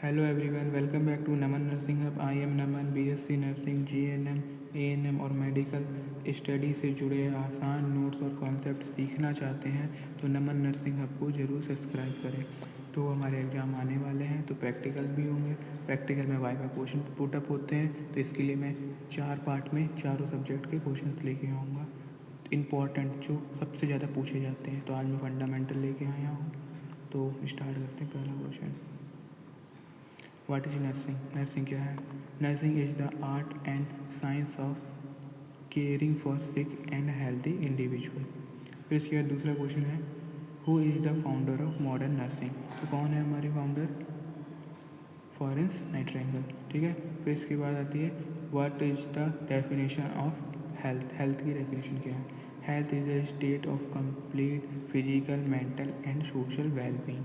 Hello everyone, welcome back to Naman Nursing Hub. I am Naman, BSc nursing, GNM, ANM और medical study से जुड़े आसान notes और concept सीखना चाहते हैं तो नमन नर्सिंग हब को ज़रूर सब्सक्राइब करें। तो हमारे एग्ज़ाम आने वाले हैं तो प्रैक्टिकल भी होंगे। प्रैक्टिकल में वाइवा क्वेश्चन पुटअप होते हैं तो इसके लिए मैं 4 पार्ट में चारों सब्जेक्ट के क्वेश्चन लेके आऊँगा इम्पॉर्टेंट जो सबसे ज़्यादा पूछे जाते हैं। तो आज मैं फंडामेंटल लेके आया हूँ। तो स्टार्ट करते हैं पहला question. What is nursing? Nursing क्या है? Nursing is the art and science of caring for sick and healthy individual. फिर इसके बाद दूसरा क्वेश्चन है who is the founder of modern nursing? तो कौन है हमारे फाउंडर? Florence Nightingale. ठीक है। फिर इसके बाद आती है what is the definition of health? Health की डेफिनेशन क्या है? Health is the state of complete physical, mental and social wellbeing.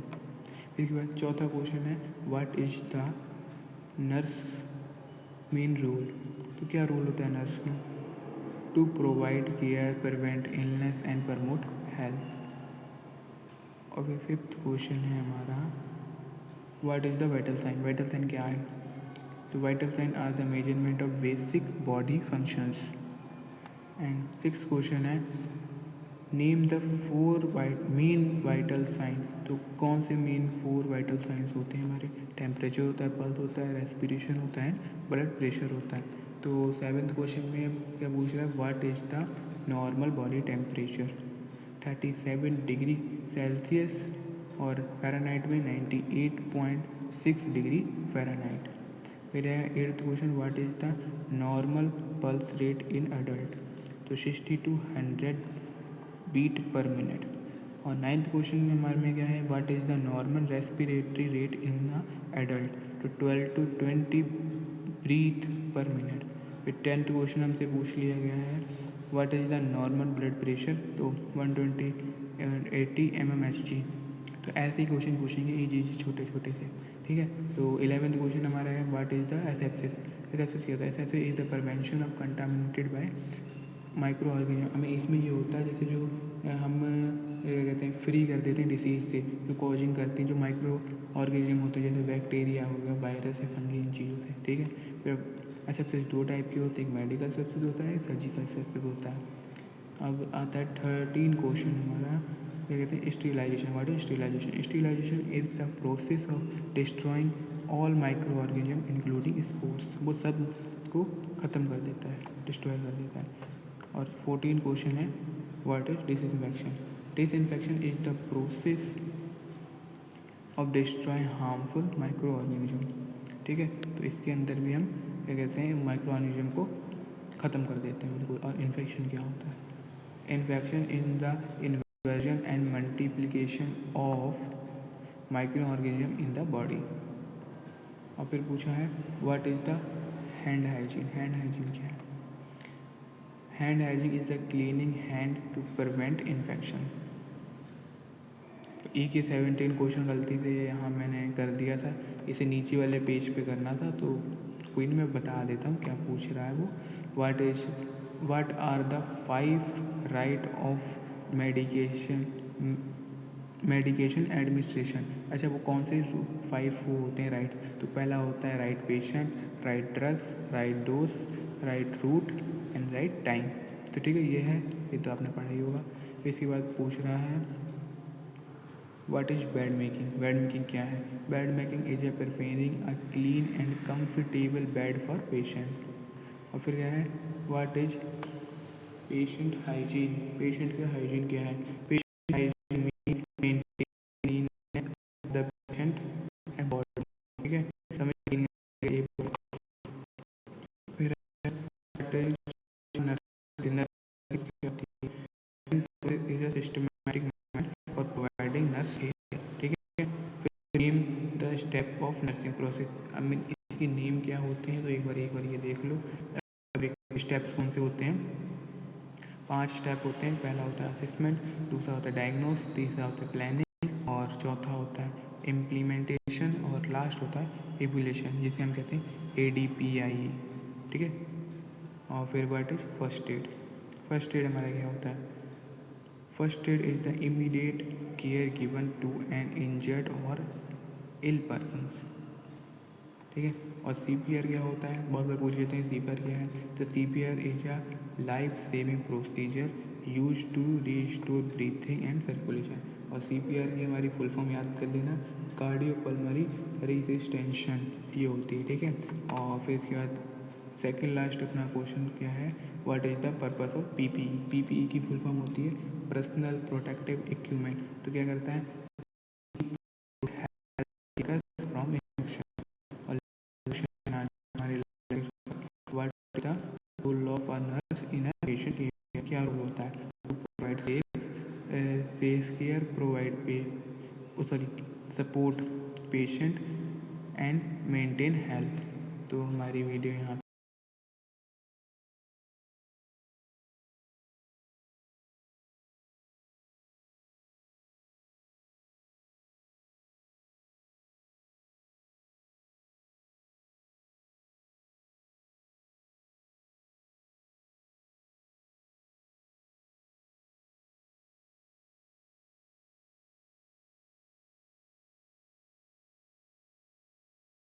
इसके बाद चौथा क्वेश्चन है what is the nurse main role? तो क्या रोल होता है नर्स में? To provide care, prevent illness and promote health. और फिर फिफ्थ क्वेश्चन है हमारा what is the vital sign? Vital sign क्या है? तो vital sign are the measurement of basic body functions. And six question है name the four main vital sign. तो कौन से मेन फोर वाइटल साइंस होते हैं हमारे? टेम्परेचर होता है, पल्स होता है, रेस्पिरेशन होता है, ब्लड प्रेशर होता है। तो सेवन्थ क्वेश्चन में क्या पूछ रहा है what is the normal body temperature? 37 degree Celsius और फ़ारेनहाइट में 98.6 डिग्री फ़ारेनहाइट। फिर है eighth question what is the normal pulse rate in adult? तो 60 to 100 बीट पर मिनट। और नाइन्थ क्वेश्चन में हमारे में क्या है what is the normal respiratory rate in the adult? तो 12 to 20 ब्रीथ पर मिनट। फिर टेंथ क्वेश्चन हमसे पूछ लिया गया है what is the normal blood pressure? तो 120/80 mmHg। तो ऐसे ही क्वेश्चन पूछेंगे इजी छोटे छोटे से। ठीक है। तो 11th क्वेश्चन हमारा है what is the asepsis? Asepsis क्या होता है? Asepsis is the prevention of contaminated bye micro organism. हमें इसमें ये होता है जैसे जो हम क्या कहते हैं फ्री कर देते हैं डिसीज़ से जो कॉजिंग करती हैं जो माइक्रो ऑर्गेनिज्म होते हैं जैसे बैक्टीरिया हो गया, वायरस है, फंगी, इन चीज़ों से। ठीक है। फिर एसेप्सिस दो टाइप के होते हैं, एक मेडिकल सेप्सिस होता है, एक सर्जिकल सेप्सिस होता है। अब आता है 13 क्वेश्चन हमारा क्या कहते हैं sterilization. What is sterilization? Sterilization is the process of destroying all micro organism including spores. वो सब को ख़त्म कर देता है, डिस्ट्रॉय कर देता है। और 14 क्वेश्चन है what is disinfection? Disinfection is the process of destroy harmful micro organism. ठीक है। तो इसके अंदर भी हम क्या कहते हैं माइक्रो ऑर्गेनिज्म को ख़त्म कर देते हैं बिल्कुल। और इन्फेक्शन क्या होता है? Infection in the inversion and multiplication of micro organism in the body. और फिर पूछा है what is the hand hygiene? Hand hygiene क्या है? Hand hygiene is the cleaning hand to prevent infection. ई के 17 क्वेश्चन गलती से यहाँ मैंने कर दिया था, इसे नीचे वाले पेज पे करना था तो कोई नहीं, मैं बता देता हूँ क्या पूछ रहा है वो। What are the 5 right of medication administration? अच्छा वो कौन से 5 वो होते हैं राइट्स? तो पहला होता है right patient, right drugs, right dose, right route and right time. तो ठीक है, ये है, ये तो आपने पढ़ा ही होगा। इसके बाद पूछ रहा है what is bed making? Bed making क्या है? Bed making is a preparing a clean and comfortable bed for patient. और फिर क्या है what is patient hygiene? Patient का हाइजीन क्या है? Patient hygiene maintain the patient and body. ठीक है। समझ नहीं फिर इज अ सिस्टमैटिक और प्रोवाइडिंग नर्स। ठीक है। फिर name the step of nursing process. I mean इसकी नेम क्या होते हैं? तो एक बार ये देख लो स्टेप्स कौन से होते हैं। 5 स्टेप होते हैं। पहला होता है असेसमेंट, दूसरा होता है डायग्नोस, तीसरा होता है प्लानिंग और चौथा होता है इम्प्लीमेंटेशन और लास्ट होता है एवुलेशन जिसे हम कहते हैं ADPIE। ठीक है। और फिर what is first aid? First aid हमारा क्या होता है? First aid is the immediate care given to an injured और इल पर्सन्स। ठीक है। और CPR क्या होता है, बहुत बार पूछ लेते हैं CPR क्या है। तो CPR is a life saving procedure use to restore breathing and circulation. और CPR की हमारी फुल फॉर्म याद कर लेना, कार्डियोपल्मोनरी रिसिस्टेंशन ये होती है, ठीक है। और फिर इसके बाद सेकंड लास्ट अपना क्वेश्चन क्या है, what is the purpose of PPE। PPE की फुल फॉर्म होती है पर्सनल प्रोटेक्टिव इक्विपमेंट। तो क्या करता है, फ्रॉम और हमारे what is the role of a nurse in a patient care. क्या रोल होता है, provide safe care, sorry support patient and maintain health. तो हमारी वीडियो यहाँ